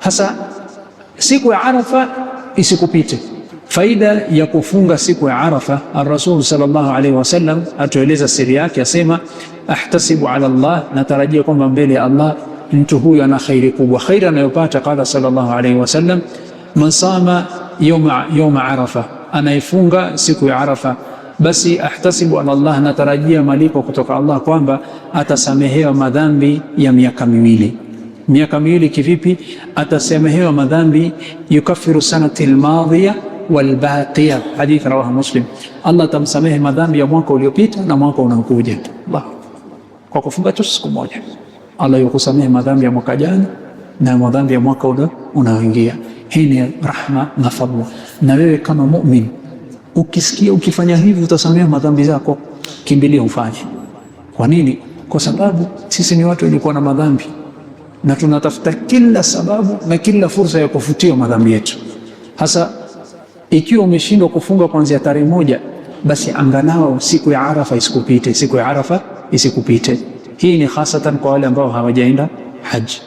Hasa siku ya Arafa isikupite. Faida ya kufunga siku ya Arafa, Ar-Rasul sallallahu alaihi wasallam atueleza siri yake, asema ahtasibu ala Allah, natarajia kwamba mbele ya Allah mtu huyu ana khairi kubwa. Khairi anayopata, qala sallallahu alaihi wasallam, man sama yawma Arafa, anaifunga siku ya Arafa, basi ahtasibu ala Allah, natarajia malipo kutoka Allah kwamba atasamehewa madhambi ya miaka miwili. Miaka miwili kivipi? Atasamehewa madhambi yukaffiru sanati almadhiya walbaqiya, hadith rawahu Muslim. Allah tamsamehe madhambi ya mwaka uliopita na mwaka unaokuja. Allah, kwa kufunga tu siku moja Allah yukusamehe madhambi ya mwaka jana na madhambi ya mwaka unaoingia. Hii ni rahma na fadhila. Na wewe kama mu'min ukisikia ukifanya hivi utasamehe madhambi zako, kimbilia ufanye. Kwa nini? Kwa sababu sisi ni watu wenye kuwa na madhambi na tunatafuta kila sababu na kila fursa ya kufutia madhambi yetu. Hasa ikiwa umeshindwa kufunga kuanzia tarehe moja, basi angalau siku ya Arafa isikupite, siku ya Arafa isikupite. Hii ni hasatan kwa wale ambao hawajaenda haji.